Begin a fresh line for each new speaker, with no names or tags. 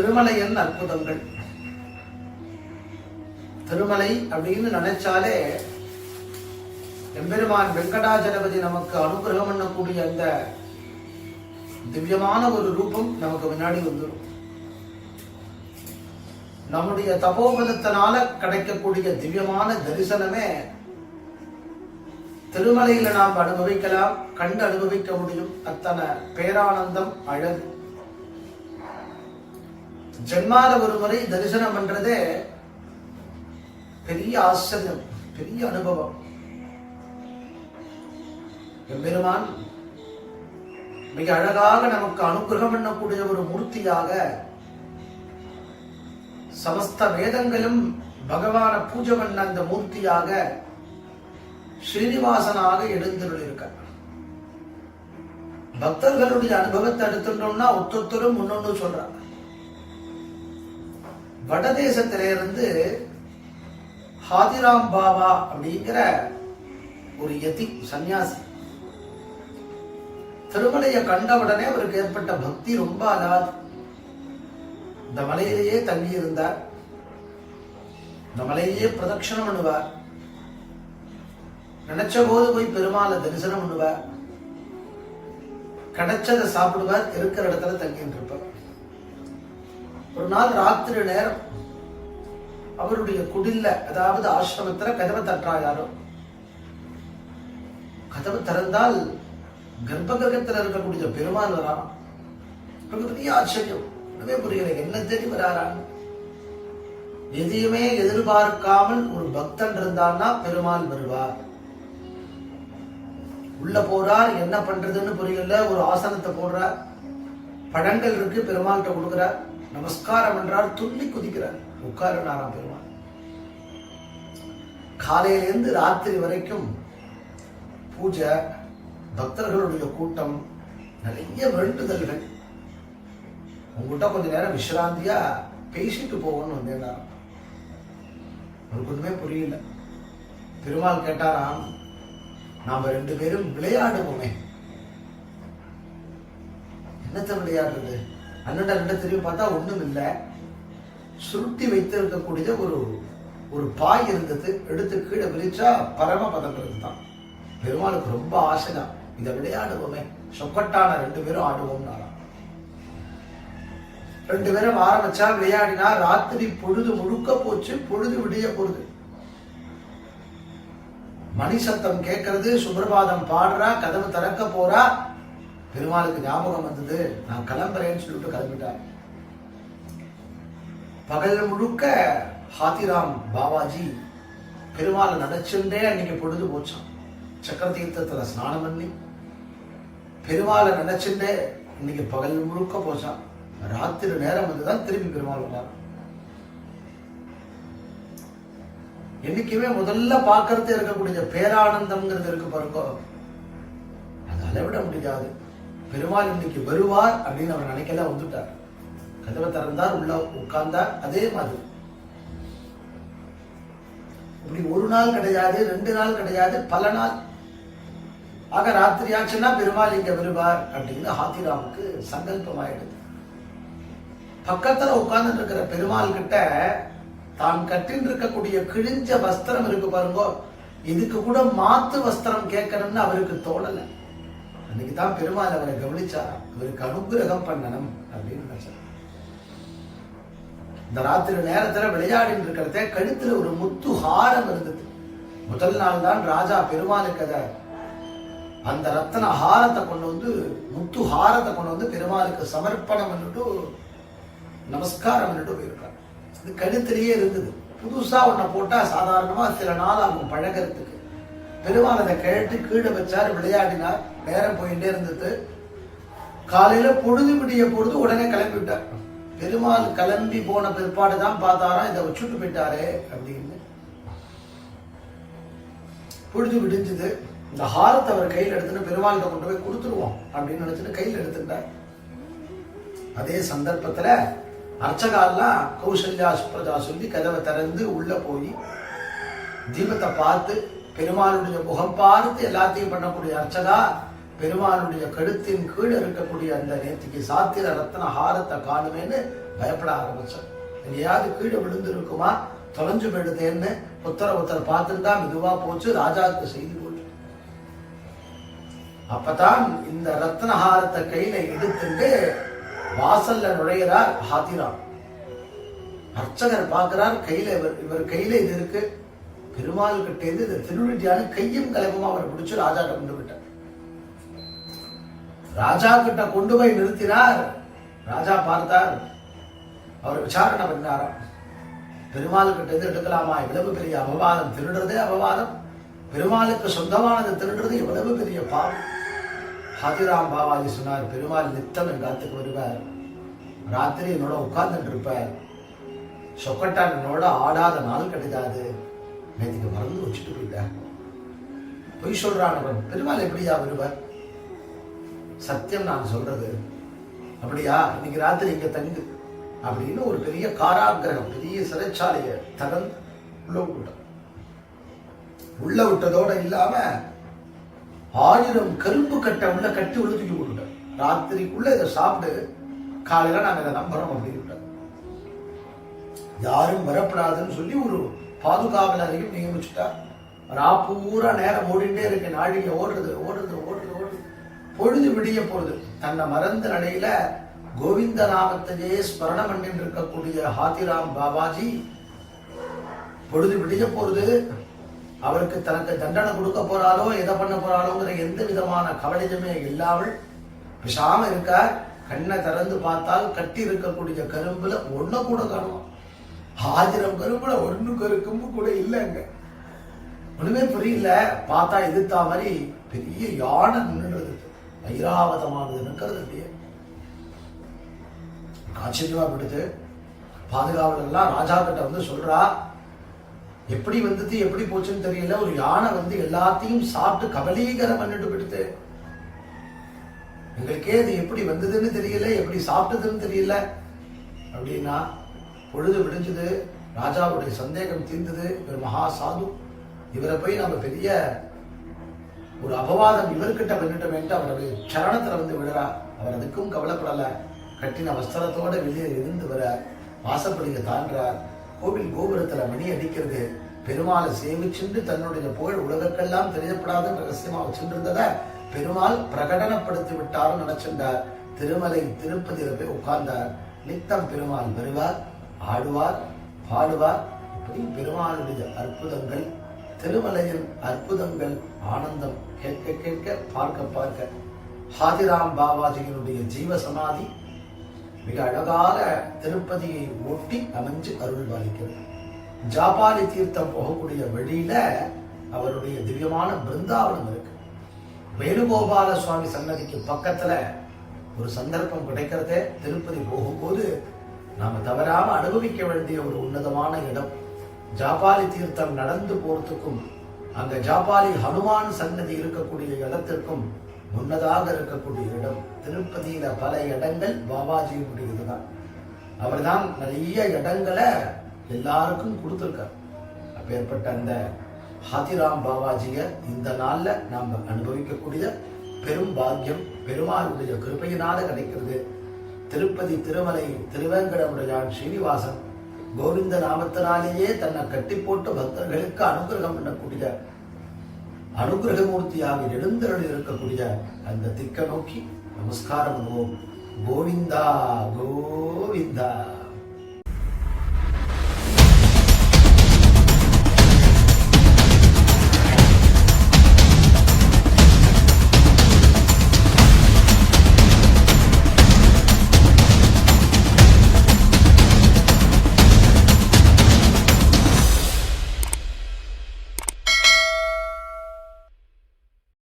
திருமலையின் அற்புதங்கள். திருமலை அப்படின்னு நினைச்சாலே எம்பெருமான் வெங்கடாஜலபதி நமக்கு அனுகிரகம் பண்ணக்கூடிய அந்த திவ்யமான ஒரு ரூபம் நமக்கு முன்னாடி வந்துடும். நம்முடைய தபோபலத்தினால கிடைக்கக்கூடிய திவ்யமான தரிசனமே திருமலையில நாம் அனுபவிக்கலாம், கண்டு அனுபவிக்க முடியும். அத்தனை பேரானந்தம், அழகு. ஜென்மால ஒரு முறை தரிசனம் பண்றதே பெரிய ஆச்சரியம், பெரிய அனுபவம். எம்பெருமான் மிக அழகாக நமக்கு அனுகிரகம் பண்ணக்கூடிய ஒரு மூர்த்தியாக, சமஸ்த வேதங்களும் பகவான பூஜை பண்ண அந்த மூர்த்தியாக ஸ்ரீனிவாசனாக எழுந்திருக்க. பக்தர்களுடைய அனுபவத்தை எடுத்துட்டோம்னா ஒத்தொத்தரும் முன்னொன்னு சொல்றாங்க. வடதேசத்திலிருந்து ஹாதிராம் பாபா அப்படிங்கிற ஒரு யதி சன்னியாசி திருமலையை கண்டவுடனே அவருக்கு ஏற்பட்ட பக்தி ரொம்ப அலாது. இந்த மலையிலேயே தங்கி இருந்தார், இந்த மலையிலேயே பிரதட்சணம் பண்ணுவார், நினைச்ச போது போய் பெருமாளை தரிசனம் பண்ணுவார், கிடைச்சதை சாப்பிடுவார், இருக்கிற இடத்துல தங்கிட்டு இருப்பார். ஒரு நாள் ராத்திரி நேரம் அவருடைய குடில்ல, அதாவது ஆசிரமத்துல கதவை தட்டா யாரோ. கதவை திறந்தால் கர்ப்ப கிரகத்தில் இருக்கக்கூடிய பெருமாள் வரான். பெரிய ஆச்சரியம், ஒண்ணுமே புரியல, என்ன தேடி வராரான். எதையுமே எதிர்பார்க்காமல் ஒரு பக்தன் இருந்தான்னா பெருமாள் வருவார். உள்ள போறார், என்ன பண்றதுன்னு புரியல. ஒரு ஆசனத்தை போடுறார், பழங்கள் இருக்கு, பெருமாள்கிட்ட கொடுக்கிறார், நமஸ்காரம் என்றார், துள்ளி குதிக்கிறார், உட்காருனாராம் பெருமாள். காலையிலிருந்து ராத்திரி வரைக்கும் பூஜை, பக்தர்களுடைய கூட்டம், நிறைய வேண்டுதல்கள். உங்ககிட்ட கொஞ்ச நேரம் விசிராந்தியா பேசிட்டு போகணும்னு வந்தேன்னா அவருக்கு ஒண்ணுமே புரியல. பெருமாள் கேட்டாராம், நாம ரெண்டு பேரும் விளையாடுவோமே. என்னத்த விளையாடுறது? அண்ணன் ரெண்டு திரும்பி பார்த்தா ஒண்ணும் இல்லை, சுருட்டி வைத்து இருக்கக்கூடிய ஒரு பாய் இருந்தது, எடுத்து கீழே விரிச்சா பரமபதங்கிறது தான். பெருமாளுக்கு ரொம்ப ஆசைதான், இதை விளையாடுவோமே, சொக்கட்டான ரெண்டு பேரும் ஆடுவோம்னாராம். ரெண்டு பேரும் ஆரம்பிச்சா, விளையாடினா, ராத்திரி பொழுது முழுக்க போச்சு, பொழுது விடிய போகுது. மணி சத்தம் கேட்கறது, சுப்பிரபாதம் பாடுறா, கதவு திறக்க போறா. பெருமாளுக்கு ஞாபகம் வந்தது, நான் கிளம்புறேன்னு சொல்லிட்டு கிளம்பிட்டார். பகல் முழுக்க ஹாதிராம் பாபாஜி பெருமாளை நினைச்சுட்டே அன்னைக்கு பொழுது போச்சான். சக்கர தீர்த்தத்துல ஸ்நானம் பண்ணி பெருமாளை நினைச்சுட்டே இன்னைக்கு பகல் முழுக்க போச்சான். ராத்திரி நேரம் வந்துதான் திரும்பி பெருமாள் வந்தார். என்னைக்குமே முதல்ல பார்க்கறது இருக்கக்கூடிய பேரானந்தம்ங்கிறது இருக்கு பாருங்க, அது அளவிட முடியாது. பெருமாள் இன்னைக்கு வருவார் அப்படின்னு அவர் நினைக்கல, வந்துட்டார். கதவை திறந்தார், உள்ள உட்கார்ந்தார். அதே மாதிரி இப்படி ஒரு நாள் கிடையாது, ரெண்டு நாள் கிடையாது, பல நாள். ஆக ராத்திரி ஆச்சுன்னா பெருமாள் இங்க வருவார் அப்படின்னு ஹாதிராமுக்கு சங்கல்பமாயிடுது. பக்கத்துல உட்கார்ந்து இருக்கிற பெருமாள் கிட்ட தான் கட்டின்னு இருக்கக்கூடிய கிழிஞ்ச வஸ்திரம் இருக்கு பாருங்க, இதுக்கு கூட மாத்து வஸ்திரம் கேட்கணும்னு அவருக்கு தோணல. அன்னைக்குதான் பெருமாள் அவரை கவனிச்சாராம், அவருக்கு அனுகிரகம் பண்ணணும் அப்படின்னு நினைச்சார். இந்த ராத்திரி நேரத்துல விளையாடிட்டு இருக்கிறத கழுத்துல ஒரு முத்து ஹாரம் இருந்தது. முதல் நாள் தான் ராஜா பெருமாளுக்கு அந்த ரத்தன ஹாரத்தை கொண்டு வந்து, முத்து ஹாரத்தை கொண்டு வந்து பெருமாளுக்கு சமர்ப்பணம் பண்ணிட்டு நமஸ்காரம் பண்ணிட்டு போயிருக்காரு. இது கழுத்திலேயே இருந்தது. புதுசா ஒன்ன போட்டா சாதாரணமா சில நாள் ஆகும் பழகிறதுக்கு. பெருமாள் அதை கேட்டு கீழே வச்சாரு, விளையாடினார். நேரம் போயிட்டே இருந்தது. காலையில பொழுது விடிய பொழுது உடனே கிளம்பி விட்டார். பெருமாள் கிளம்பி போன பிற்பாடுதான் பார்த்தாராம், இதை வச்சுட்டு போயிட்டாரே அப்படின்னு. பொழுது விடிஞ்சது. இந்த ஹாரத்தை அவர் கையில் எடுத்துட்டு பெருமாள்கிட்ட கொண்டு போய் கொடுத்துருவோம் அப்படின்னு நினைச்சிட்டு கையில் எடுத்துட்டார். அதே சந்தர்ப்பத்துல அர்ச்சகாலாம் கௌசல்யா சுப்ரஜா சொல்லி கதவை திறந்து உள்ள போய் தீபத்தை பார்த்து பெருமாளுடைய முகம் பார்த்து எல்லாத்தையும் பண்ணக்கூடிய அர்ச்சகா பெருமாளுடைய கழுத்தின் கீழ் இருக்கக்கூடிய அந்த நேர்த்திக்கு சாத்திர ரத்ன ஹாரத்தை காணுமேன்னு பயப்பட ஆரம்பிச்சார். எங்கேயாவது கீழே விழுந்து இருக்குமா, தொலைஞ்சு போயிடுதேன்னு ஒருத்தர் பார்த்துட்டா மெதுவா போச்சு. ராஜாவுக்கு செய்தி போச்சு. அப்பதான் இந்த ரத்னஹாரத்தை கையில எடுத்துட்டு வாசல்ல நுழைகிறார் ஹாத்திராம். அர்ச்சகர் பார்க்கிறார், கையில இவர் கையில இது இருக்கு. பெருமாள் கிட்ட இருந்து இந்த திருவிழியான கையும் கலப்புமா அவர் பிடிச்சு ராஜா கொண்டு விட்டார். ராஜா கிட்ட கொண்டு போய் நிறுத்தினார். ராஜா பார்த்தார், அவர் விசாரணை பண்ணாராம். பெருமாள் கிட்ட இருந்து எடுக்கலாமா? இவ்வளவு பெரிய அபவாதம், திருடுறதே அபவாதம். பெருமாளுக்கு சொந்தமானது திருடுறது எவ்வளவு பெரிய பாவம். ஹாத்திராம் பாபாஜி சொன்னார், பெருமாள் நித்தம் என் காத்துக்கு வருவார். ராத்திரி என்னோட உட்கார்ந்துட்டு இருப்பார். சொக்கட்டான் என்னோட ஆடாத நாள் கிடையாது. நேற்றுக்கு மறந்து வச்சுட்டு போயிட்டார். பொய் சொல்றான். பெருமாள் எப்படியா வருவார்? சத்தியம் நான் சொல்றது. அப்படியா? இன்னைக்கு ராத்திரி இங்க தங்கு அப்படின்னு ஒரு பெரிய காராகிரகம், பெரிய சிறைச்சாலையை தகர்ந்து உள்ள விட்டார். உள்ள விட்டதோட இல்லாம 1000 கரும்பு கட்டை உள்ள கட்டி உள்ள தூக்கி போட்டுட்டார். ராத்திரிக்குள்ள இதை சாப்பிட்டு காலையில நாங்க இதை நம்புறோம் அப்படின்னு. யாரும் வரப்படாதுன்னு சொல்லி ஒரு பாதுகாவலரையும் நியமிச்சுட்டார். ராப்பூரா நேரம் ஓடிண்டே இருக்கு. நாடிகை ஓடுறது ஓடுறது ஓடுறது ஓடுறது. பொழுது விடிய போறது. தன்னை மறந்த நடையில கோவிந்த நாமத்தையே ஸ்மரணம் பண்ணிட்டு இருக்கக்கூடிய ஹாத்திராம் பாபாஜி பொழுது விடிய போறது. அவருக்கு தனக்கு தண்டனை கொடுக்க போறாரோ எதை பண்ண போறாரோங்கிற எந்த விதமான கவலையுமே இல்லாமல் பிசாம இருக்கார். கண்ணை திறந்து பார்த்தால் கட்டி இருக்கக்கூடிய கரும்புல ஒன்ன கூட காணும். 1000 கரும்புல கரும்பு கூட இல்லைங்க. ஒண்ணுமே புரியல. பார்த்தா எதிர்த்தா மாதிரி பெரிய யானை நின்றுறது, ஐராவதமானது நிற்கிறது. அப்படியே ஆச்சரியமா விடுது. பாதுகாவலர் எல்லாம் ராஜா கிட்ட வந்து சொல்றா, எப்படி வந்தது எப்படி போச்சுன்னு தெரியல. ஒரு யானை வந்து எல்லாத்தையும் சாப்பிட்டு கபலீகரம் பண்ணிட்டு விடுது. எங்களுக்கே அது எப்படி வந்ததுன்னு தெரியல, எப்படி சாப்பிட்டதுன்னு தெரியல அப்படின்னா. பொழுது விடிஞ்சது. ராஜாவுடைய சந்தேகம் தீர்ந்தது. இவர் மகா சாது, இவரை போய் நம்ம பெரிய ஒரு அபவாதம் இவர்கிட்ட பண்ணிட்டோமேன்ட்டு அவருடைய சரணத்துல வந்து விடுறா. அவர் அதுக்கும் கவலைப்படல. கட்டின வஸ்திரத்தோட வெளியே இருந்து வர வாசப்படியை தாண்டார். கோவில் கோபுரத்துல மணி அடிக்கிறது. பெருமாளை சேவிச்சுண்டு தன்னுடைய புகழ் உலகக்கெல்லாம் தெரியப்படாதுன்னு ரகசியமா வச்சுருந்தத பெருமாள் பிரகடனப்படுத்தி விட்டாரும் நினைச்சிருந்தார். திருமலை திருப்பதியில போய் உட்கார்ந்தார். நித்தம் பெருமாள் வருவார், ஆடுவார், பாடுவார். இப்படி பெருமாளுடைய அற்புதங்கள், திருமலையின் அற்புதங்கள், ஆனந்தம் கேட்க கேட்க, பார்க்க பார்க்க ஹாத்திராம் பாபாஜியினுடைய ஜீவ சமாதி மிக அழகாக திருப்பதியை ஒட்டி அமைஞ்சு அருள் பாலிக்கிறது. ஜாபாலி தீர்த்தம் போகக்கூடிய வழியில அவருடைய திவ்யமான பிருந்தாவனம் இருக்கு. வேணுகோபால சுவாமி சன்னதிக்கு பக்கத்துல ஒரு சந்தர்ப்பம் கிடைக்கிறதே. திருப்பதி போகும்போது நாம தவறாம அனுபவிக்க வேண்டிய ஒரு உன்னதமான இடம். ஜாபாலி தீர்த்தம் நடந்து போறதுக்கும் அங்க ஜாபாலி ஹனுமான் சன்னதி இருக்கக்கூடிய இடத்திற்கும் முன்னதாக இருக்கக்கூடிய இடம். திருப்பதியில பல இடங்கள் பாபாஜியுடையதுதான். அவர் தான் நிறைய இடங்களை எல்லாருக்கும் கொடுத்திருக்கார். அப்பேற்பட்ட அந்த ஹாத்திராம் பாபாஜிய இந்த நாள்ல நாம அனுபவிக்கக்கூடிய பெரும் பாக்கியம் பெருமாளுடைய கிருபையினால கிடைக்கிறது. திருப்பதி திருமலை திருவேங்கடமுடையான் ஸ்ரீனிவாசன் கோவிந்த நாமத்தினாலேயே தன்னை கட்டி போட்டு பக்தர்களுக்கு அனுகிரகம் பண்ணக்கூடிய அனுகிரகமூர்த்தியாக எழுந்தருள் இருக்கக்கூடிய அந்த திக்க நோக்கி நமஸ்காரம் பண்ணுவோம். கோவிந்தா கோவிந்தா.